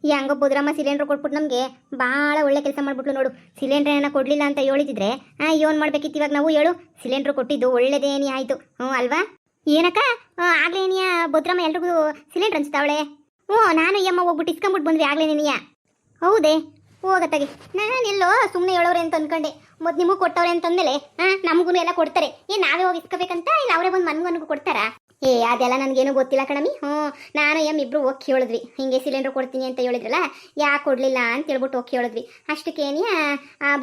ಹೆಂಗೋ ಬುದ್ರಮ್ಮ ಸಿಲಿಂಡರ್ ಕೊಟ್ಬಿಟ್ಟು ನಮಗೆ ಭಾಳ ಒಳ್ಳೆ ಕೆಲಸ ಮಾಡ್ಬಿಟ್ಲು ನೋಡು. ಸಿಲಿಂಡರ್ ಏನ ಕೊಡಲಿಲ್ಲ ಅಂತ ಹೇಳಿದ್ರೆ ಏನು ಮಾಡ್ಬೇಕಿತ್ತು ಇವಾಗ ನಾವು ಹೇಳು. ಸಿಲಿಂಡರ್ ಕೊಟ್ಟಿದ್ದು ಒಳ್ಳೇದೇನಿ ಆಯಿತು. ಅಲ್ವಾ ಏನಕ್ಕ? ಆಗ್ಲೇನಿಯ ಬುದ್ರಮ್ಮ ಎಲ್ರಿಗೂ ಸಿಲಿಂಡರ್ ಹಂಚ್ತಾವಳೆ. ನಾನು ಅಮ್ಮ ಹೋಗ್ಬಿಟ್ಟು ಇಸ್ಕೊಂಬಿಟ್ಟು ಬಂದ್ವಿ ಆಗ್ಲೇನಿಯ. ಹೌದೇ? ಹೋಗತ್ತಾಗಿ ನಾನೆಲ್ಲೋ ಸುಮ್ಮನೆ ಹೇಳೋರೆ ಅಂತ ಅಂದ್ಕೊಂಡೆ. ಮತ್ತು ನಿಮಗೂ ಕೊಟ್ಟವ್ರೆ ಅಂತಂದಮೇಲೆ ನಮಗೂ ಎಲ್ಲ ಕೊಡ್ತಾರೆ. ನಾವೇ ಹೋಗಿ ಇಸ್ಕೋಬೇಕಂತ ಇಲ್ಲ ಅವರೇ ಬಂದು ಮನ್ಗೂ ಕೊಡ್ತಾರಾ? ಅದೆಲ್ಲ ನನಗೇನು ಗೊತ್ತಿಲ್ಲ ಕಣಮಿ. ನಾನು ಇಬ್ಬರು ಹೋಗಿ ಕೇಳಿದ್ವಿ, ಹಿಂಗೆ ಸಿಲಿಂಡರ್ ಕೊಡ್ತೀನಿ ಅಂತ ಹೇಳಿದ್ರಲ್ಲ, ಯಾಕೆ ಕೊಡಲಿಲ್ಲ ಅಂತ ಹೇಳ್ಬಿಟ್ಟು ಹೋಗಿ ಕೇಳಿದ್ವಿ. ಅಷ್ಟಕ್ಕೇನಿಯ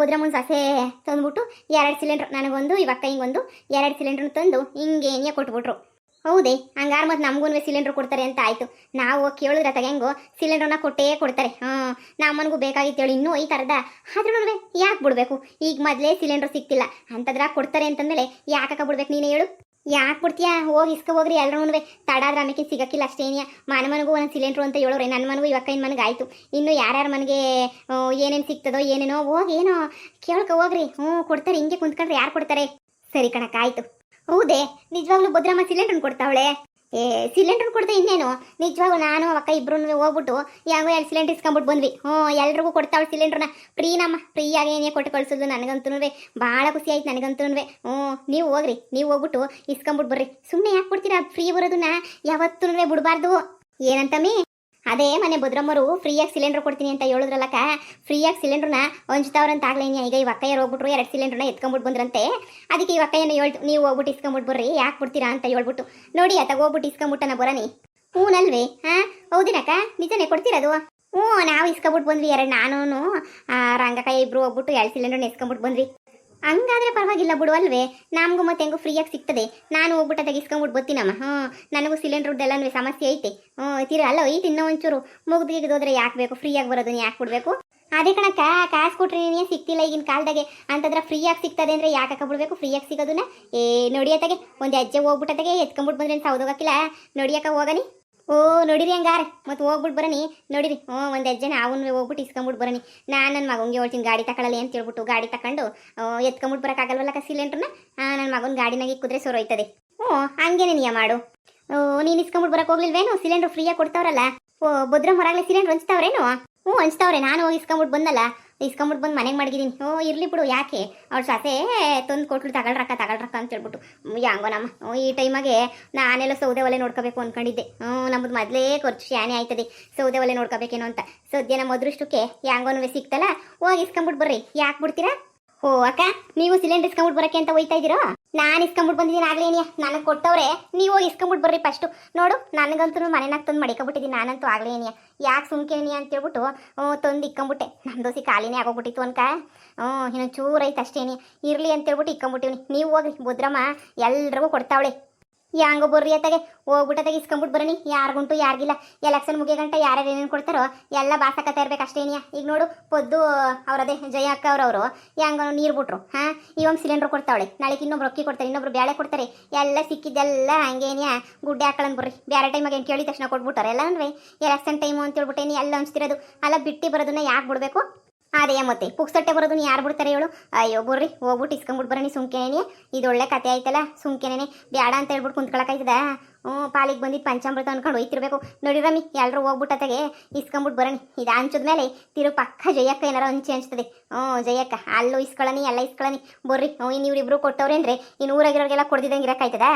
ಬುದ್ರಮ್ಮನ ಸಸೆ ತಂದ್ಬಿಟ್ಟು 2 ಸಿಲಿಂಡ್ರ್, ನನಗೊಂದು ಇವಕ್ಕ ಹಿಂಗೊಂದು 2 ಸಿಲಿಂಡ್ರ್ ತಂದು ಹಿಂಗೇನಿಯ ಕೊಟ್ಬಿಟ್ರು. ಹೌದೇ? ಹಂಗಾರೆ ಮತ್ತು ನಮಗೂ ಸಿಲಿಂಡರ್ ಕೊಡ್ತಾರೆ ಅಂತ ಆಯಿತು. ನಾವು ಹೋಗಿ ಕೇಳಿದ್ರೆ ಹೆಂಗೋ ಸಿಲಿಂಡ್ರನ್ನ ಕೊಟ್ಟೇ ಕೊಡ್ತಾರೆ. ನಮ್ಮನಿಗೂ ಬೇಕಾಗಿತ್ತು ಹೇಳಿ ಇನ್ನೂ ಈ ಥರದ. ಆದ್ರೂ ಯಾಕೆ ಬಿಡಬೇಕು? ಈಗ ಮೊದಲೇ ಸಿಲಿಂಡರ್ ಸಿಗ್ತಿಲ್ಲ ಅಂತಂದ್ರೆ ಕೊಡ್ತಾರೆ ಅಂತಂದಮೇಲೆ ಯಾಕೆ ಬಿಡ್ಬೇಕು ನೀನೇ ಹೇಳು? ಯಾಕೆ ಬಿಡ್ತೀಯಾ? ಹೋಗಿ ಹೋಗ್ರಿ ಎಲ್ಲರೂ. ತಡ ಆದ್ರೆ ಆಮೇಲೆ ಸಿಗಕ್ಕಿಲ್ಲ ಅಷ್ಟೇನಿಯ. ಮನೆಗೂ ಒಂದು ಸಿಲಿಂಡ್ರು ಅಂತ ಹೇಳೋರೆ. ನನ್ನ ಮನೆಗೂ ಇವಕ್ಕ ಮನೆಗೆ ಆಯಿತು. ಇನ್ನು ಯಾರ್ಯಾರ ಮನೆಗೆ ಏನೇನು ಸಿಗ್ತದೋ ಏನೇನೋ ಹೋಗಿ ಏನೋ ಹೋಗ್ರಿ. ಕೊಡ್ತಾರೆ. ಹಿಂಗೆ ಕುಂತ್ಕೊಂಡ್ರೆ ಯಾರು ಕೊಡ್ತಾರೆ? ಸರಿ ಕಣಕ್ಕ, ಆಯಿತು. ಹೌದೇ? ನಿಜವಾಗ್ಲೂ ಬುದ್ರಮ್ಮ ಸಿಲಿಂಡ್ರನ್ ಕೊಡ್ತಾವಳೆ? ಸಿಲಿಂಡರ್ ಕೊಡ್ತಾ ಇನ್ನೇನು. ನಿಜವಾಗೂ ನಾನು ಅಕ್ಕ ಇಬ್ರು ಹೋಗ್ಬಿಟ್ಟು ಯಾಗೋ 2 ಸಿಲಿಂಡರ್ ಇಸ್ಕೊಂಬಿಟ್ಟು ಬಂದ್ವಿ. ಎಲ್ರಿಗೂ ಕೊಡ್ತಾವಳೆ ಸಿಲಿಂಡ್ರನ್ನ. ಫ್ರೀನಮ್ಮ, ಫ್ರೀಯಾಗಿ ಏನೇ ಕೊಟ್ಟು ಕಳಿಸೋದು. ನನಗಂತೂ ಭಾಳ ಖುಷಿ ಆಯ್ತು. ನನಗಂತೂ ನೀವು ಹೋಗ್ರಿ, ನೀವು ಹೋಗ್ಬಿಟ್ಟು ಇಸ್ಕೊಂಬಿಟ್ಟು ಬರ್ರಿ. ಸುಮ್ಮನೆ ಯಾಕೆ ಕೊಡ್ತೀರಾ? ಫ್ರೀ ಬರೋದನ್ನ ಯಾವತ್ತೂ ಬಿಡಬಾರ್ದು. ಏನಂತಮ್ಮಿ? ಅದೇ ಮನೆ ಬುದ್ರಮ್ಮರು ಫ್ರೀಯಾಗಿ ಸಿಲಿಂಡರ್ ಕೊಡ್ತೀನಿ ಅಂತ ಹೇಳಿದ್ರಲ್ಲಕ್ಕ, ಫ್ರೀಯಾಗಿ ಸಿಲಿಂಡ್ರನ್ನ ಹಂಚ್ತಾವ್ರಂತ ಆಗ್ಲೇನಿ. ಈಗ ಈ ಅಕ್ಕಯ್ಯರು ಹೋಗ್ಬಿಟ್ರು 2 ಸಿಲಿಂಡ್ರನ್ನ ಎತ್ಕೊಂಡ್ಬಿಟ್ಟು ಬಂದ್ರಂತೆ. ಅದಕ್ಕೆ ಈ ಅಕ್ಕಯ್ಯನ ಹೇಳ್ತು, ನೀವು ಹೋಗ್ಬಿಟ್ಟು ಇಸ್ಕೊಂಬಿಟ್ಟು ಬರ್ರಿ, ಯಾಕೆ ಬಿಡ್ತೀರಾ ಅಂತ ಹೇಳ್ಬಿಟ್ಟು. ನೋಡಿ ಆತ ಹೋಗ್ಬಿಟ್ಟು ಇಸ್ಕೊಂಬಿಟ್ಟನ ಬರನಿ. ಹೂನಲ್ವೇ? ಹೌದಿನಕ್ಕ? ನಿಜನೇ ಕೊಡ್ತೀರದು? ನಾವು ಇಸ್ಕೊಂಬಿಟ್ಟು ಬಂದ್ವಿ 2. ನಾನು ರಂಗಕಾಯಿ ಇಬ್ರು ಹೋಗ್ಬಿಟ್ಟು 2 ಸಿಲಿಂಡರ್ನ ಇಸ್ಕೊಂಬಿಟ್ಟು ಬಂದ್ವಿ. ಹಂಗಾದ್ರೆ ಪರವಾಗಿಲ್ಲ ಬಿಡು ಅಲ್ವೇ? ನಮಗೂ ಮತ್ತೆ ಹೆಂಗೂ ಫ್ರೀಯಾಗಿ ಸಿಗ್ತದೆ. ನಾನು ಹೋಗ್ಬಿಟ್ಟು ತೆಗಿಸ್ಕೊಂಬಿಟ್ಟು ಬರ್ತೀನಮ್ಮ. ನನಗೂ ಸಿಲಿಂಡ್ರದ್ದೆಲ್ಲನೂ ಸಮಸ್ಯೆ ಐತೆ. ಅಲ್ಲ ಐತೆ ಇನ್ನೂ ಒಂಚೂರು ಮುಗ್ದಿಗೋದ್ರೆ ಯಾಕೆ ಬೇಕು? ಫ್ರೀಯಾಗಿ ಬರೋದನ್ನ ಯಾಕೆ ಕೊಡಬೇಕು? ಅದೇ ಕಣಕ್ಕ, ಕಾಸು ಕೊಟ್ರೆ ನೀನೇ ಸಿಗ್ತಿಲ್ಲ ಈಗಿನ ಕಾಲದಾಗೆ ಅಂತಂದ್ರೆ ಫ್ರೀಯಾಗಿ ಸಿಗ್ತದೆ ಅಂದರೆ ಯಾಕೆ ಬಿಡ್ಬೇಕು? ಫ್ರೀಯಾಗಿ ಸಿಗೋದನ್ನ ನೋಡಿಯತ್ತಾಗೆ ಒಂದು ಹೆಜ್ಜೆ ಹೋಗ್ಬಿಟ್ಟತ್ತಾಗೆ ಎತ್ಕೊಂಬಿಟ್ಟು ಬಂದ್ರೆ ಸೌದೋಗಕ್ಕಿಲ್ಲ. ನೋಡಿಯಕ್ಕ ಹೋಗನಿ. ನೋಡಿರಿ ಹಂಗಾರೆ ಮತ್ತೆ ಹೋಗ್ಬಿಟ್ಟು ಬರನಿ. ನೋಡಿರಿ ಒಂದು ಹೆಜ್ಜೆ ನಾವು ಹೋಗ್ಬಿಟ್ಟು ಇಸ್ಕೊಂಬಿಟ್ಟು ಬರನಿ. ನಾನು ನನ್ನ ಮಗನಿಗೆ ಹೇಳ್ತೀನಿ ಗಾಡಿ ತಗೊಳ್ಳಲಿ ಅಂತ ಹೇಳ್ಬಿಟ್ಟು. ಗಾಡಿ ತಗೊಂಡು ಎತ್ಕೊಂಬಿಟ್ಟು ಬರೋಕ್ಕಾಗಲ್ವಲ್ಲಕ್ಕ ಸಿಲಿಂಡ್ರನ್ನ. ನನ್ನ ಮಗನ ಗಾಡಿನಾಗೆ ಕುದ್ರೆ ಸೋರೋಯ್ತದೆ. ಹಂಗೇನೆ ನೀಯ ಮಾಡು. ನೀನು ಇಸ್ಕೊಂಬಿಟ್ಟು ಬರೋಕೆ ಹೋಗ್ಲಿಲ್ವೇನು? ಸಿಲಿಂಡ್ರ್ ಫ್ರೀಯಾಗಿ ಕೊಡ್ತಾವ್ರಲ್ಲ. ಬುದ್ರಮ್ಮ ಹೊರಗಡೆ ಸಿಲಿಂಡ್ರ್ ಹಂಚ್ತಾವ್ರೇನು? ಹಂಚ್ತಾವ್ರೆ. ನಾನು ಹೋಗಿ ಇಸ್ಕೊಂಬಿಟ್ಟು ಬಂದಲ್ಲ, ಇಸ್ಕೊಂಬಿಟ್ಟು ಬಂದು ಮನೆಗೆ ಮಡಗಿದ್ದೀನಿ. ಇರಲಿ ಬಿಡು, ಯಾಕೆ ಅವ್ಳು ಸಸೆ ತಂದು ಕೊಟ್ಲು ತಗೊಳ್ರಕ್ಕ ಅಂತ ಹೇಳ್ಬಿಟ್ಟು. ಹೆಂಗೋ ನಮ್ಮ ಈ ಟೈಮಾಗೆ ನಾನೆಲ್ಲ ಸೌದೆ ಒಲೆ ನೋಡ್ಕೋಬೇಕು ಅಂದ್ಕೊಂಡಿದ್ದೆ. ನಮ್ಮದು ಮೊದಲೇ ಖರ್ಚು ಶಾನೆ ಆಯ್ತದೆ ಸೌದೆ ಒಲೆ ನೋಡ್ಕೋಬೇಕೇನೋ ಅಂತ. ಸದ್ಯ ನಮ್ಮ ಅದೃಷ್ಟಕ್ಕೆ ಹೆಂಗೋನೂ ಸಿಕ್ತಲ್ಲ. ಹೋಗಿ ಇಸ್ಕೊಂಬಿಟ್ಟು ಬರ್ರಿ. ಯಾಕೆ ಬಿಡ್ತೀರಾ? ಅಕ್ಕ, ನೀವು ಸಿಲಿಂಡರ್ ಇಸ್ಕೊಂಬಿಟ್ಟು ಬರೋಕ್ಕೆ ಅಂತ ಹೋಯ್ತಾ ಇದ್ದೀರೋ? ನಾನು ಇಸ್ಕೊಂಬಿಟ್ಟು ಬಂದಿದ್ದೀನಿ ಆಗ್ಲೇನಿಯ. ನನಗೆ ಕೊಟ್ಟವ್ರೆ, ನೀವು ಹೋಗಿ ಇಸ್ಕೊಂಬಿಟ್ಟು ಬರ್ರಿ ಫಸ್ಟು. ನೋಡು, ನನಗಂತೂ ಮನೆನಾಗ ತಂದು ಮಡಿಕೊಬಿಟ್ಟಿದ್ದೀನಿ ನಾನಂತೂ ಆಗ್ಲೇನಿಯ. ಯಾಕೆ ಸುಮ್ಕೇನಿಯ ಅಂತ ಹೇಳ್ಬಿಟ್ಟು ತಂದು ಇಕ್ಕೊಂಬಿಟ್ಟೆ. ನಮ್ಮ ದೋಸೆ ಖಾಲಿನೇ ಆಗೋಗ್ಬಿಟ್ಟಿತ್ತು ಅನ್ಕ. ಇನ್ನೊಂದು ಚೂರು ಐತೆ ಅಷ್ಟೇನಿ. ಇರಲಿ ಅಂತೇಳ್ಬಿಟ್ಟು ಇಕ್ಕೊಂಬಿಟ್ಟಿವ್ನಿ. ನೀವು ಹೋಗ್ರಿ, ಬುದ್ರಮ್ಮ ಎಲ್ರಿಗೂ ಕೊಡ್ತಾವಳೆ. ಹೆಂಗೋ ಬರ್ರಿ ಅತ್ತಾಗೆ ಹೋಗ್ಬಿಟ್ಟತ್ತಾಗೆ ಇಸ್ಕೊಂಬಿಟ್ಟು ಬರನಿ. ಯಾರಿಗುಂಟು ಯಾರಿಗಿಲ್ಲ. ಎಲೆಕ್ಷನ್ ಮುಗಿಯ ಗಂಟೆ ಯಾರ್ಯಾರು ಏನೇನು ಕೊಡ್ತಾರೋ ಎಲ್ಲ ಬಾಸಕತ್ತ ಇರ್ಬೇಕು ಅಷ್ಟೇನಿಯ. ಈಗ ನೋಡು, ಪೊದ್ದು ಅವರದೇ ಜಯ ಅಕ್ಕ ಅವ್ರವರು ಹೆಂಗ ನೀರು ಬಿಟ್ರು. ಇವಾಗ ಸಿಲಿಂಡರ್ ಕೊಡ್ತಾವಳೆ. ನಾಳೆ ಇನ್ನೊಬ್ರು ಅಕ್ಕಿ ಕೊಡ್ತಾರೆ, ಇನ್ನೊಬ್ರು ಬೇಳೆ ಕೊಡ್ತಾರೆ. ಎಲ್ಲ ಸಿಕ್ಕಿದ್ದೆಲ್ಲ ಹಂಗೇನಿಯ ಗುಡ್ಡೆ ಹಾಕೊಳ್ಳೋದು ಬರ್ರಿ. ಬೇರೆ ಟೈಮಾಗ ಏನು ಕೇಳಿದ ತಕ್ಷಣ ಕೊಟ್ಬಿಟ್ಟಾರೆ ಎಲ್ಲ. ಅಂದ್ರೆ ಎಲೆಕ್ಷನ್ ಟೈಮು ಅಂತ ಹೇಳ್ಬಿಟ್ಟೇನಿ ಎಲ್ಲ ಹಂಚ್ತಿರೋದು. ಅಲ್ಲ ಬಿಟ್ಟು ಬರೋದನ್ನ ಯಾಕೆ ಬಿಡಬೇಕು? ಅದೇ ಮತ್ತೆ ಪುಕ್ಸಟ್ಟೆ ಬರೋದನ್ನ ಯಾರು ಬಿಡ್ತಾರೆ ಹೇಳು? ಅಯ್ಯೋ ಬರ್ರಿ, ಹೋಗ್ಬಿಟ್ಟು ಇಸ್ಕೊಂಬಿಟ್ಟು ಬರೋನಿ. ಸುಮ್ಕೆನೇನೆ ಇದು ಒಳ್ಳೆ ಕತೆ ಆಯ್ತಲ್ಲ. ಸುಮ್ಕೆನೇನೆ ಬೇಡ ಅಂತ ಹೇಳ್ಬಿಟ್ಟು ಕುಂತ್ಕೊಳಕಾಯ್ತದ. ಪಾಲಿಗೆ ಬಂದಿದ್ದು ಪಂಚಾಮೃತ ಅನ್ಕೊಂಡು ಹೋಯ್ತಿರ್ಬೇಕು. ನೋಡಿ ರಮ್ಮಿ, ಎಲ್ಲರೂ ಹೋಗ್ಬಿಟ್ಟತ್ತಾಗೆ ಇಸ್ಕೊಂಬಿಟ್ಟು ಬರೋನಿ. ಇದು ಹಂಚಿದ್ಮೇಲೆ ಪಕ್ಕ ಜಯಕ್ಕ ಏನಾರ ಹಂಚ್ತದೆ. ಜಯಕ್ಕ ಅಲ್ಲೂ ಇಸ್ಕೊಳ್ಳನಿ, ಎಲ್ಲ ಇಸ್ಕೊಳ್ಳನಿ. ಬರ್ರಿ. ಇನ್ನಿವ್ರಿಬ್ರು ಕೊಟ್ಟವ್ರೆ ಅಂದ್ರೆ ಇನ್ನು ಊರಾಗಿರೋರಿಗೆಲ್ಲ ಕೊಡ್ದಿದ್ದಂಗೆ ಇರಕ್ಕಾಯ್ತದ?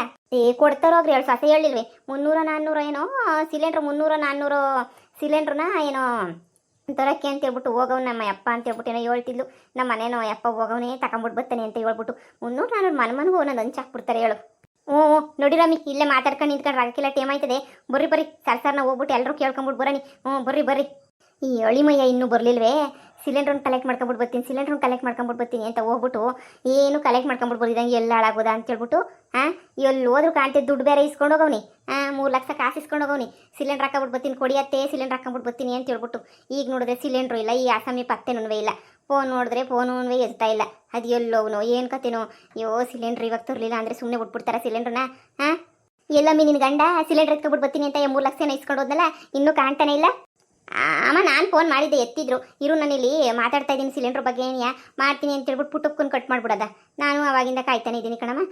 ಕೊಡ್ತಾರೋಗ್ರಿ. ಹೇಳಿ ಸಸೆ ಹೇಳಿಲ್ವಿ 300-400 ಏನೋ ಸಿಲಿಂಡ್ರ್. 300-400 ಸಿಲಿಂಡ್ರನ್ನ ಏನೋ ತರಕ್ಕೆ ಅಂತ ಹೇಳ್ಬಿಟ್ಟು ಹೋಗವ್ ನಮ್ಮ ಅಪ್ಪ ಅಂತ ಹೇಳ್ಬಿಟ್ಟು ಏನೋ ಹೇಳ್ತಿದ್ಲು. ನಮ್ಮ ಮನೇನೋ ಅಪ್ಪ ಹೋಗವನೇ ತಗೊಂಬಿಟ್ಟು ಬರ್ತಾನೆ ಅಂತ ಹೇಳ್ಬಿಟ್ಟು 300-400 ಮನೆಗೂ ಒಂದೊಂದು ಹಂಚಾಕ್ಬಿಡ್ತಾರೆ ಹೇಳು. ನೋಡಿ ರಮ್ಮಿ, ಇಲ್ಲೇ ಮಾತಾಡ್ಕೊಂಡು ನಿಂತ್ಕೊಂಡು ರಾಗಕ್ಕೆಲ್ಲ ಟೈಮ್ ಆಯ್ತದೆ. ಬರ್ರಿ ಸರ್ನ ಹೋಗ್ಬಿಟ್ಟು ಎಲ್ಲರೂ ಕೇಳ್ಕೊಂಬಿಟ್ಟು ಬರೋನಿ. ಬರ್ರಿ. ಈ ಅಳಿಮಯ್ಯ ಇನ್ನೂ ಬರಲಿಲ್ವೇ? ಸಿಲಿಂಡ್ರನ್ನ ಕಲೆಕ್ಟ್ ಮಾಡ್ಕೊಂಬಿಟ್ಟು ಬರ್ತೀನಿ ಅಂತ ಹೋಗ್ಬಿಟ್ಟು ಏನು ಕಲೆಕ್ಟ್ ಮಾಡ್ಕೊಂಬಿಟ್ಟು ಬರ್ದಿದ್ದಂಗೆ ಎಲ್ಲ ಹಾಳಾಗೋದ ಅಂತ ಹೇಳ್ಬಿಟ್ಟು ಎಲ್ಲಿ ಹೋದ್ರು ಕಾಣ್ತಿದ್ದು ದುಡ್ಡು ಬೇರೆ ಇಸ್ಕೊಂಡು ಹೋಗವ್ನಿ. 3 ಲಕ್ಷ ಕಾಸು ಇಸ್ಕೊಂಡು ಹೋಗವ್ನಿ. ಸಿಲಿಂಡ್ರ್ ಹಾಕೊಂಬಿಟ್ಟು ಬರ್ತೀನಿ ಕೊಡಿಯತ್ತೆ, ಸಿಲಿಂಡ್ರ್ ಹಾಕೊಂಬಿಟ್ಟು ಬರ್ತೀನಿ ಅಂತ ಹೇಳ್ಬಿಟ್ಟು. ಈಗ ನೋಡಿದ್ರೆ ಸಿಲಿಂಡ್ರು ಇಲ್ಲ. ಈ ಆಸಾಮಿ ಪತ್ತೆನೂ ಇಲ್ಲ. ಫೋನ್ ನೋಡಿದ್ರೆ ಫೋನೂ ಎತ್ತಾ ಇಲ್ಲ. ಅದು ಎಲ್ಲೋವನೋ ಏನು ಕತೆನೋ. ಅಯ್ಯೋ, ಸಿಲಿಂಡ್ರ್ ಇವಾಗ ತರಲಿಲ್ಲ ಅಂದರೆ ಸುಮ್ಮನೆ ಬಿಟ್ಬಿಡ್ತಾರ ಸಿಲಿಂಡ್ರನ್ನ. ಎಲ್ಲಮ್ಮಿ ನಿನ್ನ ಗಂಡ ಸಿಲಿಂಡ್ರ್ ಎತ್ಕೊಂಬಿಟ್ಟು ಬರ್ತೀನಿ ಅಂತ 3 ಲಕ್ಷ ಇಸ್ಕೊಂಡು ಹೋದ್ನಲ್ಲ, ಇನ್ನೂ ಕಾಣ್ತಾನೆ ಇಲ್ಲ. ಅಮ್ಮ ನಾನು ಫೋನ್ ಮಾಡಿದ್ದೆ ಎತ್ತಿದ್ರು. ಇರು ನಾನು ಇಲ್ಲಿ ಮಾತಾಡ್ತಾ ಇದ್ದೀನಿ ಸಿಲಿಂಡ್ರ್ ಬಗ್ಗೆ ಏನಿಯಾ ಮಾಡ್ತೀನಿ ಅಂತ ಹೇಳ್ಬಿಟ್ಟು ಪುಟ್ಟಕ್ಕನ್ನು ಕಟ್ ಮಾಡ್ಬಿಡೋದ. ನಾನು ಅವಾಗಿಂದ ಕಾಯ್ತಾನೆ ಇದ್ದೀನಿ ಕಣಮ್ಮ.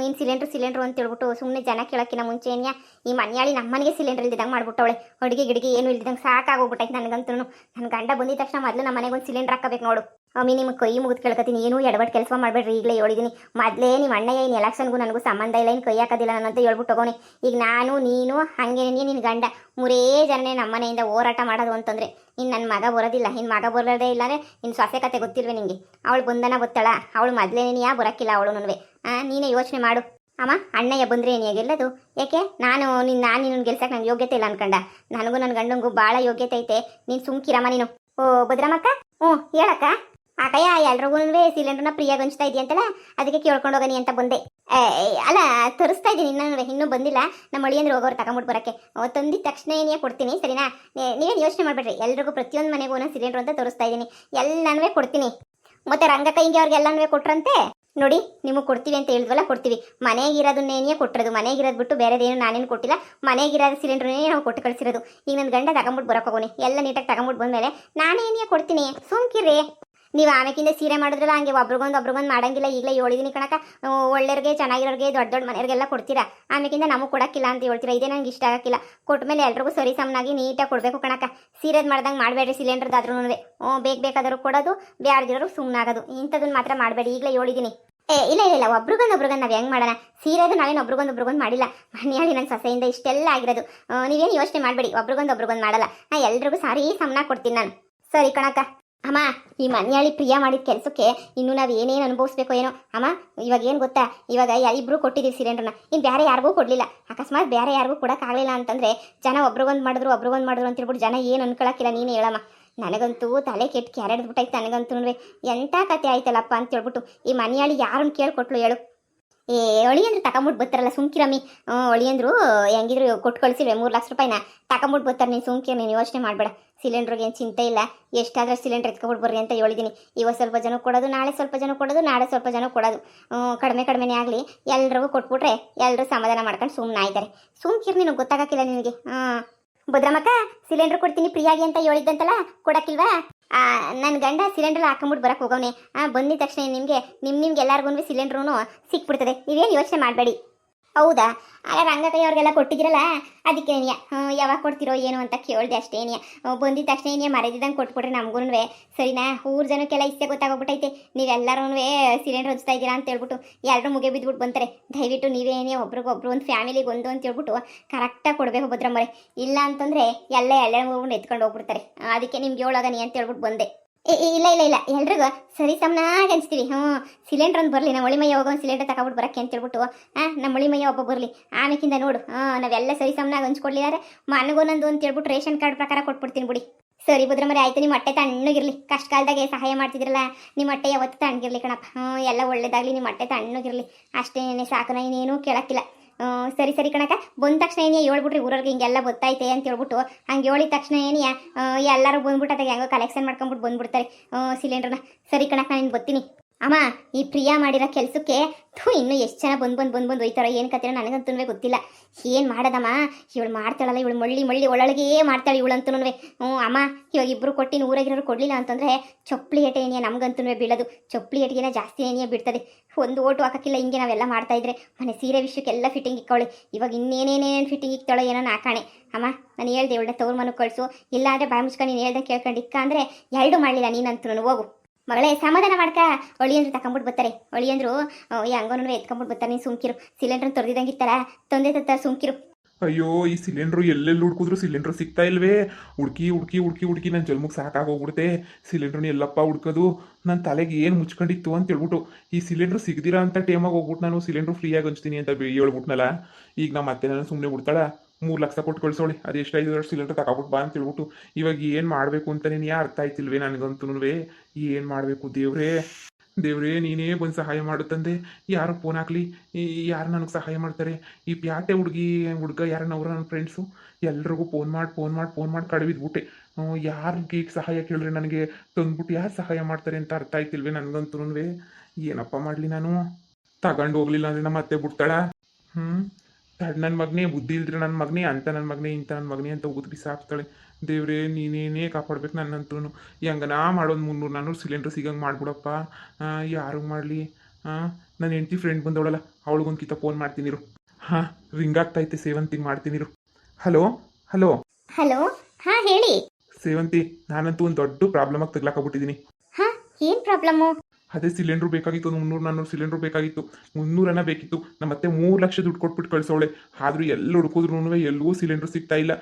ಇನ್ನು ಸಿಲಿಂಡ್ರು ಅಂತ ಹೇಳ್ಬಿಟ್ಟು ಸುಮ್ಮನೆ ಜನ ಕೇಳೋಕ್ಕಿಂತ ಮುಂಚೆ ಏನಿಯಾ ಈ ಮನ್ಯಾಳಿ ನಮ್ಮನೆಗೆ ಸಿಲಿಂಡರ್ ಇಲ್ದಿದಂಗೆ ಮಾಡ್ಬಿಟ್ಟವಳೆ. ಅಡುಗೆ ಗಿಡಿಗೆ ಏನು ಇಲ್ದಿದಂಗೆ ಸಾಕಾಗೋಗ್ಬಿಟ್ಟೈತೆ ನನಗಂತೂ. ನನ್ನ ಗಂಡ ಬಂದಿದ ತಕ್ಷಣ ಮೊದಲು ನಮ್ಮ ಮನೆಗೆ ಒಂದು ಸಿಲಿಂಡರ್ ಹಾಕಬೇಕು ನೋಡು. ಅಮ್ಮಿ ನಿಮ್ಮ ಕೈ ಮುಗಿದು ಕೇಳ್ಕೊತೀನಿ, ಏನು ಎಡವಟ್ಟು ಕೆಲಸ ಮಾಡಬೇಡ್ರಿ. ಈಗಲೇ ಹೇಳಿದ್ದೀನಿ ಮೊದಲೇ ನಿಮ್ಮ ಅಣ್ಣಯ್ಯ ಇನ್ನು ಎಲೆಕ್ಷನ್ಗೂ ನನಗೂ ಸಂಬಂಧ ಇಲ್ಲ, ಇನ್ನು ಕೈ ಹಾಕೋದಿಲ್ಲ ನಾನು ಅಂತ ಹೇಳ್ಬಿಟ್ಟು ಹೋಗೋನೆ. ಈಗ ನಾನು ನೀನು ಹಾಗೆ ನಿನ್ನ ಗಂಡ ಮೂರೇ ಜನನೇ ನಮ್ಮ ಮನೆಯಿಂದ ಹೋರಾಟ ಮಾಡೋದು ಅಂತಂದರೆ ಇನ್ನು ನನ್ನ ಮಗ ಬರೋದಿಲ್ಲ. ಇನ್ನು ಮಗ ಬರೋದೇ ಇಲ್ಲಾಂದರೆ ಇನ್ನು ಸೊಸೆ ಕತೆ ಗೊತ್ತಿಲ್ವೇ ನಿಮಗೆ? ಅವಳು ಬಂದನ ಗೊತ್ತಾಳ, ಅವಳು ಮೊದಲೇನೇ ಬರೋಕ್ಕಿಲ್ಲ ಅವಳು ನನಗೆ. ನೀನೇ ಯೋಚನೆ ಮಾಡು. ಅಮ್ಮ ಅಣ್ಣಯ್ಯ ಬಂದರೆ ಏನು ಗೆಲ್ಲದು? ಯಾಕೆ ನಾನು ನಿನ್ನ ಗೆಲ್ಸಕ್ಕೆ ನಂಗೆ ಯೋಗ್ಯತೆ ಇಲ್ಲ ಅನ್ಕಂಡ? ನನಗೂ ನನ್ನ ಗಂಡಂಗೂ ಭಾಳ ಯೋಗ್ಯತೆ ಐತೆ. ನೀನು ಸುಮ್ಕಿರಮ್ಮ ನೀನು. ಓ ಭದ್ರಮ್ಮಕ್ಕ, ಹೇಳಕ್ಕ. ಅಕ್ಕಯ್ಯ ಎಲ್ರಿಗೂ ಸಿಲಿಂಡರ್ನ ಫ್ರೀಯಾಗಿ ಹಂಚ್ತಾ ಇದೆಯಂತಲ್ಲ, ಅದಕ್ಕೆ ಕೇಳ್ಕೊಂಡು ಹೋಗನಿ ಅಂತ ಬಂದೆ. ಅಲ್ಲ ತರಿಸ್ತಾ ಇದ್ದೀನಿ, ಇನ್ನೂ ಬಂದಿಲ್ಲ. ನಮ್ಮ ಅಳಿಯಂದ್ರೆ ಹೋಗೋರು ತಗೊಂಬಿಟ್ಟು ಬರೋಕ್ಕೆ. ತಂದಿದ ತಕ್ಷಣ ಏನೇ ಕೊಡ್ತೀನಿ, ಸರಿನಾ? ನೀವೇನು ಯೋಚನೆ ಮಾಡಬೇಡ್ರಿ. ಎಲ್ರಿಗೂ ಪ್ರತಿಯೊಂದು ಮನೆಗೂ ಒಂದೊಂದು ಸಿಲಿಂಡ್ರ್ ಅಂತ ತರಿಸ್ತಾ ಇದ್ದೀನಿ. ಎಲ್ಲನೂ ಕೊಡ್ತೀನಿ. ಮತ್ತೆ ರಂಗಕ್ಕ ಹಿಂಗೆ ಅವ್ರಿಗೆಲ್ಲನೂ ಕೊಟ್ರಂತೆ ನೋಡಿ. ನಿಮಗೆ ಕೊಡ್ತೀವಿ ಅಂತ ಹೇಳಿದ್ವಲ್ಲ, ಕೊಡ್ತೀವಿ. ಮನೆಗಿರೋದನ್ನೇನೇ ಕೊಟ್ಟಿರೋದು, ಮನೆಗಿರೋದು ಬಿಟ್ಟು ಬೇರೆದೇನು ನಾನೇನು ಕೊಟ್ಟಿಲ್ಲ. ಮನೆಗಿರೋದು ಸಿಲಿಂಡ್ರನ್ನೇ ನಾವು ಕೊಟ್ಟು ಕಳಿಸಿರೋದು. ಈಗ ನನ್ನ ಗಂಡ ತಗೊಂಬಿಟ್ಟು ಬರೋಕೆ ಹೋಗೋನಿ, ಎಲ್ಲ ನೀಟಾಗಿ ತಗೊಂಬಿಟ್ಟು ಬಂದಮೇಲೆ ನಾನೇನೇ ಕೊಡ್ತೀನಿ. ಸುಮ್ಕಿರಿ. ನೀವು ಆಮೇಕಿಂದ ಸೀರೆ ಮಾಡಿದ್ರಲ್ಲ, ಹಂಗೆ ಒಬ್ರಿಗೊಂದು ಮಾಡಂಗಿಲ್ಲ. ಈಗಲೇ ಹೇಳಿದೀನಿ ಕಣಕ, ಒಳ್ಳೆಯವ್ರಿಗೆ ಚೆನ್ನಾಗಿರೋರಿಗೆ ದೊಡ್ಡ ಮನೆಯವ್ರಿಗೆಲ್ಲ ಕೊಡ್ತೀರಾ. ಆಮೇಕಿಂದ ನಮಗೆ ಕೊಡೋಕ್ಕಿಲ್ಲ ಅಂತ ಹೇಳ್ತೀರಾ. ಇದೇ ನಂಗೆ ಇಷ್ಟ ಆಗೋಕ್ಕಿಲ್ಲ. ಕೊಟ್ಟ ಮೇಲೆ ಎಲ್ರಿಗೂ ಸರಿ ಸಮನಾಗಿ ನೀಟಾಗಿ ಕೊಡಬೇಕು ಕಣಕ. ಸೀರೆದು ಮಾಡ್ದಂಗೆ ಮಾಡಬೇಡ್ರಿ. ಸಿಲಿಂಡರ್ದಾದ್ರೂ ಬೇಕಾದರೂ ಕೊಡೋದು, ಬ್ಯಾಡ್ದಿರೋರು ಸುಮ್ಮನಾಗೋದು. ಇಂಥದನ್ನ ಮಾತ್ರ ಮಾಡಬೇಡಿ. ಈಗಲೇ ಹೇಳಿದೀನಿ. ಇಲ್ಲ ಒಬ್ರಿಗೊಂದು ನಾವು ಹೆಂಗೆ ಮಾಡೋಣ? ಸೀರೆದು ನಾವೇನು ಒಬ್ರಿಗೊಂದು ಮಾಡಿಲ್ಲ. ಮನೆಯಾಳಿ ನನ್ನ ಸೊಸೆಯಿಂದ ಇಷ್ಟೆಲ್ಲ ಆಗಿರೋದು. ನೀವೇನು ಯೋಚನೆ ಮಾಡಬೇಡಿ. ಒಬ್ರಿಗೊಂದು ಮಾಡಲ್ಲ. ಎಲ್ರಿಗೂ ಸಾರಿ ಸಮನಾಗಿ ಕೊಡ್ತೀನಿ ನಾನು. ಸರಿ ಕಣಕ. ಅಮ್ಮ ಈ ಮನೆಯಾಳಿ ಪ್ರಿಯ ಮಾಡಿದ ಕೆಲಸಕ್ಕೆ ಇನ್ನು ನಾವು ಏನೇನು ಅನುಭವಿಸ್ಬೇಕೋ ಏನೋ. ಅಮ್ಮ ಇವಾಗ ಏನು ಗೊತ್ತಾ, ಇವಾಗ ಇಬ್ಬರು ಕೊಟ್ಟಿದ್ದೀವಿ ಸಿಲಿಂಡರ್ನ, ಇನ್ನು ಬೇರೆ ಯಾರಿಗೂ ಕೊಡಲಿಲ್ಲ. ಅಕಸ್ಮಾತ್ ಬೇರೆ ಯಾರಿಗೂ ಕೊಡೋಕ್ಕಾಗಲಿಲ್ಲ ಅಂತಂದರೆ ಜನ ಒಬ್ರಿಗೊಂದು ಮಾಡಿದ್ರು ಅಂತ ಹೇಳ್ಬಿಟ್ಟು ಜನ ಏನು ಅನ್ಕೊಳಕ್ಕಿಲ್ಲ. ನೀನು ಹೇಳಮ್ಮ. ನನಗಂತೂ ತಲೆ ಕೆಟ್ಟು ಕೆರೆಡ್ಬಿಟ್ಟೈತೆ. ನನಗಂತೂ ಎಂಥ ಕತೆ ಆಯ್ತಲ್ಲಪ್ಪ ಅಂತ ಹೇಳ್ಬಿಟ್ಟು ಈ ಮನೆಯಾಳಿ ಯಾರನ್ನು ಕೇಳ್ಕೊಟ್ಲು ಹೇಳು? ಅಳಿಯಂದ್ರು ತಗೊಂಬಿಟ್ಟು ಬರ್ತಾರಲ್ಲ, ಸುಮ್ಕಿರಮ್ಮಿ. ಅಳಿಯಂದ್ರು ಹೆಂಗಿದ್ರು ಕೊಟ್ಟು ಕಳಿಸಿಲ್ವೇ 3 ಲಕ್ಷ ರೂಪಾಯಿನ ತಗೊಂಬಿಟ್ಟು ಬರ್ತಾರೆ. ನೀನು ಸುಮ್ಕಿರ, ನೀನು ಯೋಚನೆ ಮಾಡಬೇಡ. ಸಿಲಿಂಡ್ರಿಗೆ ಏನು ಚಿಂತೆ ಇಲ್ಲ. ಎಷ್ಟಾದರೂ ಸಿಲಿಂಡ್ರ್ ಎತ್ಕೊಬಿಟ್ಟು ಬರ್ರಿ ಅಂತ ಹೇಳಿದ್ದೀನಿ. ಇವತ್ತು ಸ್ವಲ್ಪ ಜನ ಕೊಡೋದು, ನಾಳೆ ಸ್ವಲ್ಪ ಜನ ಕೊಡೋದು, ನಾಳೆ ಸ್ವಲ್ಪ ಜನ ಕೊಡೋದು. ಕಡಿಮೆನೇ ಆಗಲಿ, ಎಲ್ರಿಗೂ ಕೊಟ್ಬಿಟ್ರೆ ಎಲ್ಲರೂ ಸಮಾಧಾನ ಮಾಡ್ಕೊಂಡು ಸುಮ್ಮನೆ ಆಯ್ತಾರೆ. ಸುಮ್ಕಿರ್, ನಿನಗೆ ಗೊತ್ತಾಗಕ್ಕಿಲ್ಲ ನಿನಗೆ. ಭದ್ರಮ್ಮಕ್ಕ ಸಿಲಿಂಡ್ರ್ ಕೊಡ್ತೀನಿ ಫ್ರೀಯಾಗಿ ಅಂತ ಹೇಳಿದ್ದಂತಲ್ಲ, ಕೊಡಕ್ಕಿಲ್ವಾ? ನನ್ನ ಗಂಡ ಸಿಲಿಂಡರ್ ಹಾಕೊಂಬಿಟ್ಟು ಬರಕ್ಕೆ ಹೋಗೋನೆ. ಬಂದಿದ ತಕ್ಷಣ ನಿಮ್ಗೆ ಎಲ್ಲರಿಗೂ ಸಿಲಿಂಡ್ರೂ ಸಿಕ್ಬಿಡ್ತದೆ. ನೀವೇನು ಯೋಚನೆ ಮಾಡಬೇಡಿ. ಹೌದಾ? ರಂಗಕೈ ಅವ್ರಿಗೆಲ್ಲ ಕೊಟ್ಟಿದ್ದೀರಲ್ಲ, ಅದಕ್ಕೆ ಯಾವಾಗ ಕೊಡ್ತಿರೋ ಏನು ಅಂತ ಕೇಳಿದೆ ಅಷ್ಟೇನಿಯ. ಬಂದಿದ ತಕ್ಷಣ ಏನಿಯ ಮರೆದಿದ್ದಂಗೆ ಕೊಟ್ಬಿಟ್ರೆ ನಮಗೂ ಸರಿನಾ? ಊರು ಜನಕ್ಕೆಲ್ಲ ಇಷ್ಟೇ ಗೊತ್ತಾಗೋಗ್ಬಿಟ್ಟೈತೆ ನೀವೆಲ್ಲರೂ ಸಿಲಿಂಡರ್ ಹಚ್ತಾ ಇದ್ದೀರಾ ಅಂತ ಹೇಳ್ಬಿಟ್ಟು ಎಲ್ಲರೂ ಮುಗಿ ಬಿದ್ದುಬಿಟ್ಟು ಬಂತಾರೆ. ದಯವಿಟ್ಟು ನೀವೇನೇ ಒಬ್ರಿಗೊಬ್ರು ಒಂದು ಫ್ಯಾಮಿಲಿಗೆ ಒಂದು ಅಂತ ಹೇಳ್ಬಿಟ್ಟು ಕರೆಕ್ಟಾಗಿ ಕೊಡಬೇಕು ಭದ್ರಮ್ಮರೆ. ಇಲ್ಲ ಅಂತಂದರೆ ಎಲ್ಲ ಎತ್ಕೊಂಡು ಹೋಗ್ಬಿಡ್ತಾರೆ. ಅದಕ್ಕೆ ನಿಮ್ಗೆ ಹೇಳೋಗನಿ ಅಂತ ಹೇಳ್ಬಿಟ್ಟು ಬಂದೆ. ಇಲ್ಲ ಎಲ್ರಿಗೂ ಸರಿ ಸಮನಾಗಿ ಹಂಚ್ತೀವಿ. ಸಿಲಿಂಡ್ರ್ ಒಂದು ಬರಲಿ, ನಮ್ಮ ಒಳಿಮಯ್ಯ ಹೋಗೋ ಒಂದು ಸಿಲಿಂಡರ್ ತಗೊಬಿಟ್ಟು ಬರೋಕ್ಕೆ ಅಂತ ಹೇಳ್ಬಿಟ್ಟು ನಮ್ಮ ಒಳಿಮಯ್ಯ ಒಬ್ಬ ಬರಲಿ. ಆಮೇಕಿಂದ ನೋಡು ನಾವೆಲ್ಲ ಸರಿ ಸಮನಾಗಿ ಹಂಚ್ಕೊಡ್ಲಿದ್ದಾರೆ. ಮನಗೊಂದೊಂದು ಅಂತ ಹೇಳ್ಬಿಟ್ಟು ರೇಷನ್ ಕಾರ್ಡ್ ಪ್ರಕಾರ ಕೊಟ್ಬಿಡ್ತೀನಿ ಬಿಡಿ. ಸರಿ ಭದ್ರಮ್ಮರೆ ಆಯಿತು. ನಿಮ್ಮ ಹೊಟ್ಟೆ ತಣ್ಣಗಿರಲಿ. ಕಷ್ಟ ಕಾಲದಾಗೆ ಸಹಾಯ ಮಾಡ್ತಿದ್ರಲ್ಲ, ನಿಮ್ಮ ಹೊಟ್ಟೆ ಯಾವತ್ತು ತಣ್ಣಗಿರಲಿ ಕಣಪ್ಪ. ಎಲ್ಲ ಒಳ್ಳೇದಾಗಲಿ, ನಿಮ್ಮ ಹೊಟ್ಟೆ ತಣ್ಣಗಿರಲಿ. ಅಷ್ಟೇನೇ ಸಾಕು, ಇನ್ನೇನು ಕೇಳೋಕ್ಕಿಲ್ಲ. ಸರಿ ಕಣಕ್ಕ. ಬಂದ ತಕ್ಷಣ ಏನಿಯ ಹೇಳ್ಬಿಟ್ರಿ ಊರವ್ರಿಗೆ ಹಿಂಗೆಲ್ಲ ಗೊತ್ತೈತೆ ಅಂತ ಹೇಳ್ಬಿಟ್ಟು. ಹಂಗೆ ಹೇಳಿದ ತಕ್ಷಣ ಏನಿಯ ಎಲ್ಲರೂ ಬಂದ್ಬಿಟ್ಟು ಅದಾಗ ಹೆಂಗೋ ಕಲೆಕ್ಷನ್ ಮಾಡ್ಕೊಂಬಿಟ್ಟು ಬಂದ್ಬಿಡ್ತಾರೆ ಸಿಲಿಂಡ್ರನ್ನ. ಸರಿ ಕಣಕ್ಕ, ನಾನು ಇನ್ನು ಬರ್ತೀನಿ. ಅಮ್ಮ ಈ ಪ್ರಿಯಾ ಮಾಡಿರೋ ಕೆಲಸಕ್ಕೆ ಇನ್ನೂ ಎಷ್ಟು ಜನ ಬಂದು ಒಯ್ತಾರೋ ಏನು ಕತ್ತಿರೋ ನನಗಂತೂ ಗೊತ್ತಿಲ್ಲ. ಏನು ಮಾಡೋದಮ್ಮ, ಇವಳು ಮಾಡ್ತಾಳಲ್ಲ, ಇವಳು ಮಳ್ಳಿ ಒಳಗೆ ಮಾಡ್ತಾಳೆ ಇವಳಂತೂ. ಅಮ್ಮ ಇವಾಗ ಇಬ್ಬರು ಕೊಟ್ಟು ಊರಾಗಿರೋರು ಕೊಡಲಿಲ್ಲ ಅಂತಂದರೆ ಚಪ್ಪಲಿ ಏಟೆ ಏನಿಯ ನಮಗಂತೂ ಬೀಳೋದು. ಚಪ್ಪಲಿ ಏಟಿಗೆನ ಜಾಸ್ತಿ ಏನಿಯ ಬಿಡ್ತದೆ. ಒಂದು ಓಟು ಹಾಕೋಕ್ಕಿಲ್ಲ. ಹಿಂಗೆ ನಾವೆಲ್ಲ ಮಾಡ್ತಾಯಿದ್ರೆ ಮನೆ ಸೀರೆ ವಿಷಯಕ್ಕೆಲ್ಲ ಫಿಟ್ಟಿಂಗ್ ಇಕ್ಕೊಳ್ಳಿ. ಇವಾಗ ಇನ್ನೇನೇನೇನು ಫಿಟ್ಟಿಂಗ್ ಇಕ್ತಾಳೋ ಏನೋ ನಾಕಾಣೆ. ಅಮ್ಮ ನಾನು ಹೇಳ್ದೆ ಇವಳನ್ನ ತವ್ರ ಮನಕ್ಕೆ ಕಳಿಸು, ಇಲ್ಲ ಅಂದರೆ ಬಾಯಿ ಮುಚ್ಕೊಂಡು ನೀನು ಹೇಳ್ದೆ ಕೇಳ್ಕೊಂಡು ಇಕ್ಕ ಅಂದರೆ ಎರಡೂ ಮಾಡಲಿಲ್ಲ ನೀನಂತೂ. ಹೋಗು ಮಗಳೇ, ಸಮಾಧಾನ ಮಾಡ್ಕ. ಒಳಿಯಂದ್ರು ತಗೊಂಬಿಟ್ಟು ಬರ್ತಾರೆ. ಒಳಿಯಂದ್ರು ಹೆಂಗೋನು ಎತ್ಕೊಂಬಿಟ್ಟು ಬರ್ತಾರೆ. ನೀನು ಸುಮ್ಕಿರು. ಸಿಲಿಂಡ್ರ್ ತೊರೆದಿದ್ದಂಗಿರ್ತಾರ, ತಂದೆ ತರ್ತಾರೆ. ಸುಮ್ಕಿರು. ಅಯ್ಯೋ ಈ ಸಿಲಿಂಡ್ರು ಎಲ್ಲೆಲ್ಲಿ ಹುಡ್ಕಿದ್ರು ಸಿಲಿಂಡ್ರ್ ಸಿಗ್ತಾ ಇಲ್ವೇ? ಹುಡುಕಿ ನನ್ನ ಜನ್ಮಕ್ಕೆ ಸಾಕಾಗೋಗ್ಬಿಡುತ್ತೆ. ಸಿಲಿಂಡ್ರನ್ನ ಎಲ್ಲಪ್ಪ ಹುಡ್ಕೋದು? ನನ್ನ ತಲೆಗೆ ಏನು ಮುಚ್ಕೊಂಡಿತ್ತು ಅಂತ ಹೇಳ್ಬಿಟ್ಟು ಈ ಸಿಲಿಂಡ್ರ್ ಸಿಗ್ದಿರಾ ಅಂತ ಟೈಮಾಗಿ ಹೋಗ್ಬಿಟ್ಟು ನಾನು ಸಿಲಿಂಡ್ರು ಫ್ರೀಯಾಗಿ ಹಂಚ್ತೀನಿ ಅಂತ ಹೇಳ್ಬಿಟ್ನಲ್ಲ. ಈಗ ನಮ್ಮ ಮತ್ತೆ ನಾನು ಸುಮ್ಮನೆ ಬಿಡ್ತಾಳ. 3 ಲಕ್ಷ ಕೊಟ್ಟು ಕಳ್ಸೋಳಿ, ಅದು ಎಷ್ಟು 5 ಸಿಲಿಂಡರ್ ತಗೊಬಿಟ್ಟು ಬಾ ಅಂತ ಹೇಳ್ಬಿಟ್ಟು. ಇವಾಗ ಏನು ಮಾಡಬೇಕು ಅಂತ ನೀನು ಅರ್ಥ ಆಯ್ತಿಲ್ವೇ ನನಗಂತೂ? ಏನು ಮಾಡಬೇಕು ದೇವ್ರೇ ನೀನೇ ಬಂದು ಸಹಾಯ ಮಾಡುತ್ತಂದೆ. ಯಾರು ಫೋನ್ ಹಾಕ್ಲಿ, ಯಾರು ನನಗೆ ಸಹಾಯ ಮಾಡ್ತಾರೆ? ಈ ಪ್ಯಾಟೆ ಹುಡುಗ ಯಾರನ್ನ ಅವರ ನನ್ನ ಫ್ರೆಂಡ್ಸು ಎಲ್ರಿಗೂ ಫೋನ್ ಮಾಡಿ ಕಡಿಬಿದ್ಬಿಟ್ಟೆ. ಯಾರಿಗೆ ಈಗ ಸಹಾಯ ಕೇಳಿದ್ರೆ ನನಗೆ ತಂದ್ಬಿಟ್ಟು ಯಾರು ಸಹಾಯ ಮಾಡ್ತಾರೆ ಅಂತ ಅರ್ಥ ಆಯ್ತಿಲ್ವೇ ನನಗಂತೂ? ಏನಪ್ಪ ಮಾಡಲಿ ನಾನು? ತಗೊಂಡು ಹೋಗ್ಲಿಲ್ಲ ಅಂದರೆ ನಮ್ಮ ಅತ್ತೆ ಬಿಡ್ತಾಳ. ನನ್ನ ಮಗನೇ ಬುದ್ಧಿ ಇಲ್ದ್ರೆ ನನ್ನ ಮಗನೇ ಅಂತ, ನನ್ನ ಮಗನೇ ಇಂಥ ನನ್ನ ಮಗನೇ ಅಂತ ಊದು ಬಿಸಾಕ್ತಾಳೆ. ದೇವ್ರೇ ನೀನೇನೇ ಕಾಪಾಡ್ಬೇಕು ನನ್ನಂತೂ ಹೆಂಗನಾ ಮಾಡೋದು 300-400 ಸಿಲಿಂಡ್ರ್ ಸಿಗಂಗೆ ಮಾಡ್ಬಿಡಪ್ಪ. ಯಾರು ಮಾಡಲಿ? ನನ್ನ ಹೆಂಡತಿ ಫ್ರೆಂಡ್ ಬಂದವಳಲ್ಲ, ಅವಳಿಗೊಂದು ಕಿತ ಫೋನ್ ಮಾಡ್ತೀನಿರು. ಹಾಂ, ರಿಂಗ್ ಆಗ್ತೈತೆ ಸೇವಂತಿಗೆ ಮಾಡ್ತೀನಿರು. ಹಲೋ ಹಲೋ ಹಲೋ, ಹಾಂ ಹೇಳಿ. ಸೇವಂತಿ, ನಾನಂತೂ ಒಂದು ದೊಡ್ಡ ಪ್ರಾಬ್ಲಮಾಗಿ ತಗ್ಲಾಕೊಬಿಟ್ಟಿದ್ದೀನಿ. ಹಾಂ, ಏನು ಪ್ರಾಬ್ಲಮ್ಮು? ಅದೇ ಸಿಲಿಂಡ್ರು ಬೇಕಾಗಿತ್ತು, ಒಂದು 300-400 ಸಿಲಿಂಡ್ರು ಬೇಕಾಗಿತ್ತು. 300 ಬೇಕಿತ್ತು. ನಮ್ಮ ಮತ್ತೆ 3 ಲಕ್ಷ ದುಡ್ಡು ಕೊಟ್ಬಿಟ್ಟು ಕಳ್ಸೋಳೆ. ಆದರೂ ಎಲ್ಲ ಹುಡುಕಿದ್ರು ಎಲ್ಲೂ ಸಿಲಿಂಡ್ರು ಸಿಗ್ತಾ ಇಲ್ಲ.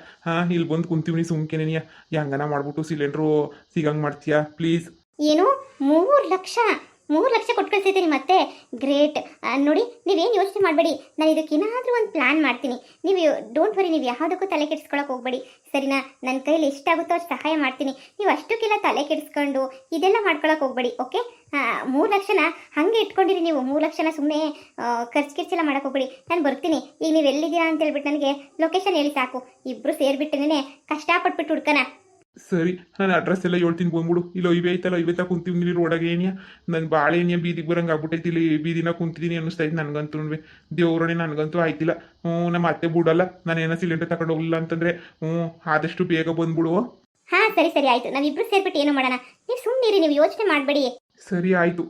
ಇಲ್ಲಿ ಬಂದು ಕುಂತೀವಿ ಸುಮ್ಕೆನೆಯ. ಹೆಂಗನ ಮಾಡ್ಬಿಟ್ಟು ಸಿಲಿಂಡ್ರು ಸಿಗಂಗೆ ಮಾಡ್ತೀಯಾ ಪ್ಲೀಸ್? ಏನು 3 ಲಕ್ಷ ಕೊಟ್ಟು ಕಳಿಸಿದ್ದೀನಿ ಮತ್ತೆ? ಗ್ರೇಟ್. ನೋಡಿ, ನೀವೇನು ಯೋಚನೆ ಮಾಡಬೇಡಿ, ನಾನು ಇದಕ್ಕೇನಾದರೂ ಒಂದು ಪ್ಲ್ಯಾನ್ ಮಾಡ್ತೀನಿ. ನೀವು ಡೋಂಟ್ ವರಿ, ನೀವು ಯಾವುದಕ್ಕೂ ತಲೆ ಕೆಡಿಸ್ಕೊಳಕ್ಕೆ ಹೋಗ್ಬೇಡಿ, ಸರಿನಾ? ನನ್ನ ಕೈಲಿ ಎಷ್ಟಾಗುತ್ತೋ ಅಷ್ಟು ಸಹಾಯ ಮಾಡ್ತೀನಿ. ನೀವು ಅಷ್ಟಕ್ಕೆಲ್ಲ ತಲೆ ಕೆಡಿಸ್ಕೊಂಡು ಇದೆಲ್ಲ ಮಾಡ್ಕೊಳಕ್ಕೆ ಹೋಗ್ಬೇಡಿ, ಓಕೆ? 3 ಲಕ್ಷನ ಹಾಗೆ ಇಟ್ಕೊಂಡಿರಿ ನೀವು. 3 ಲಕ್ಷನ ಸುಮ್ಮನೆ ಖರ್ಚೆಲ್ಲ ಮಾಡೋಕೆ ಹೋಗ್ಬೇಡಿ. ನಾನು ಬರ್ತೀನಿ. ಈಗ ನೀವು ಎಲ್ಲಿದ್ದೀರಾ ಅಂತ ಹೇಳ್ಬಿಟ್ಟು ನನಗೆ ಲೊಕೇಶನ್ ಹೇಳಿ ಸಾಕು. ಇಬ್ಬರು ಸೇರಿಬಿಟ್ಟೇನೆ ಕಷ್ಟಪಟ್ಬಿಟ್ಟು ಹುಡ್ಕನ. ಸರಿ, ನಾನು ಅಡ್ರೆಸ್ ಎಲ್ಲ ಹೇಳ್ತೀನಿ, ಬಂದ್ಬಿಡು. ಇಲ್ಲ ಇವೆ ಐತಲ್ಲ, ಇವೆ ತಾ ಕುಂತೀವಿ ನೀರು ರೋಡಾಗೆ ಏನಿಯ. ನನ್ನ ಭಾಳ ಏನಿಯ ಬೀದಿಗೆ ಬರಂಗೆ ಆಗ್ಬಿಟ್ಟೈತಿ. ಇಲ್ಲಿ ಬೀದಿನ ಕುಂತಿದ್ದೀನಿ ಅನ್ನಿಸ್ತೈತಿ ನನಗಂತೂ. ದೇವ್ರನೇ ನನಗಂತೂ ಆಯ್ತಿಲ್ಲ. ನಮ್ಮ ಅತ್ತೆ ಬಿಡಲ್ಲ, ನಾನೇನೋ ಸಿಲಿಂಡರ್ ತಗೊಂಡು ಹೋಗಲಿಲ್ಲ ಅಂತಂದರೆ. ಆದಷ್ಟು ಬೇಗ ಬಂದ್ಬಿಡು. ಹಾಂ, ಸರಿ ಆಯಿತು. ನಾವಿಬ್ಬರು ಸೇರಿಬಿಟ್ಟು ಏನು ಮಾಡೋಣ? ನೀವು ಸುಮ್ಮನಿರಿ, ನೀವು ಯೋಚನೆ ಮಾಡಬೇಡಿ. ಸರಿ ಆಯಿತು.